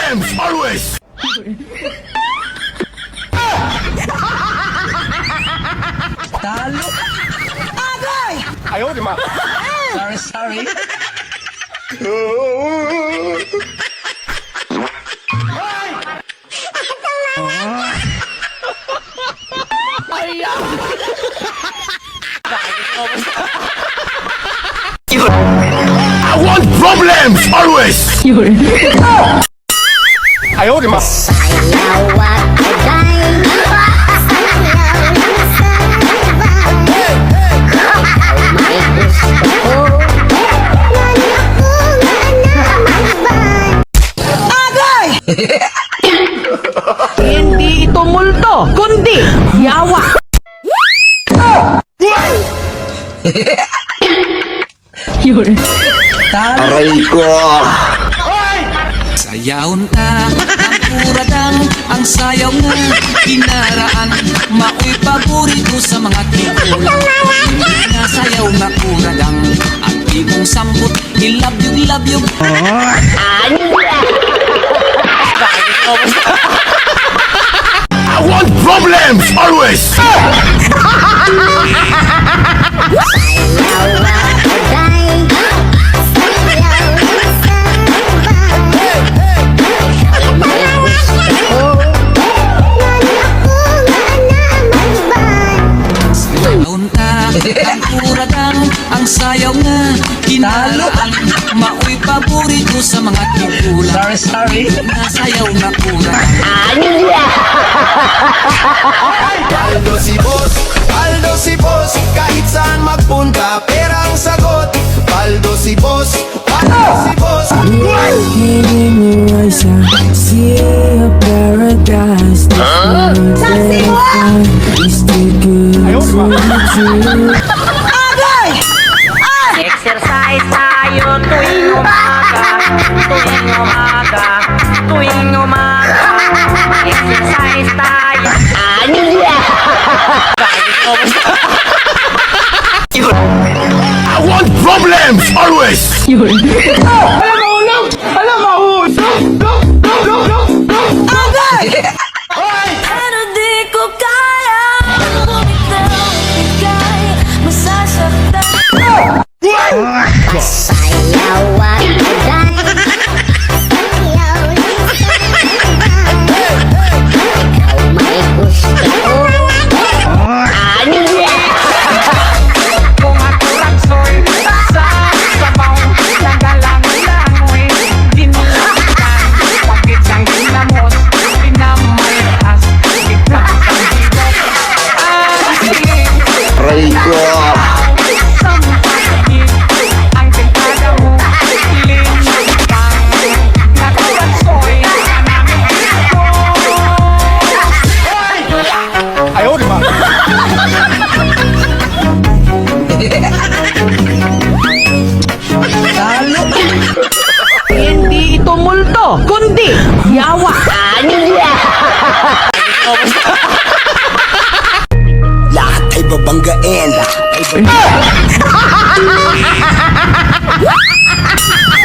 problems always. Talo. Agay! Ayaw, di ma. Sorry. I want problems always. Ayaw, di ma. Sayaw at agay, sayaw ng sabay. May gusto ko, yan ako nga naman. Agay! Hindi ito multo, kundi yawa. Talo. Aray ko. Sayawon ta, ang kuradang, ang sayaw nga, kinaraan, mao'y paborito sa mga tikulang. Hindi nga sayaw nga kuradang, ang imong sambot, ilabyog. I want problems always. Sayaw at agay, sayaw ng sabay. May gusto ko, yan ako nga naman. Sayawon ta, ang kuradang, ang sayaw nga, kinaraan, mao'y paborito sa mga tikulang. Sorry. Hindi nga sayaw nga kuradang. Paldo si boss, kahit saan magpunta, perang sagot. Paldo si boss. Hidden horizon, see a paradise. Saksi mo! Is too good to be true. Agay! Exercise tayo tuwing umaga. Exercise tayo. I want problems always. Agay! Pero di ko kaya bumitaw, bigay, masasaktan. Sayaw at agay, sayaw ng sabay. Ikaw may gusto ko, Kung ako ragsoy, sa sabaw, nagalang-langoy, dinilitan, wakit sang ginamos, pinamayaas, ikang sanggibok. Ang siling, Aray ko. sampagin, ang tintada mo, linapang, nakuragsoy, anaming ko. Ayaw, di ma. Talo. Hindi ito multo, kundi yawa. Lahat ay babanggain.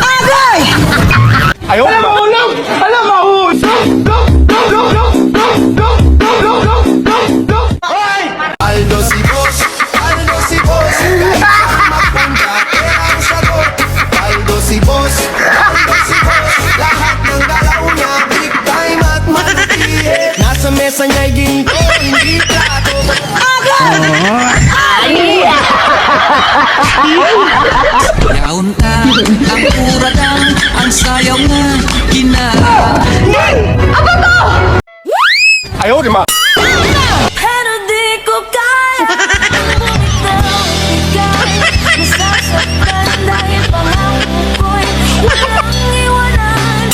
Agay! Ayaw, di ma. Paldo si boss. Kahit saan magpunta, perang sagot. Paldo si boss. Lahat ng galaw niya, big time at matitiit. Nasa mesa niya'y ginto, hindi plato. Sayawon ta, ang kuradang, ang sayaw nga, kinaraan. Ayaw, di ma. Pero di ko kaya bumitaw, bigay, masasaktan dahil pangako ko'y walang iwanan.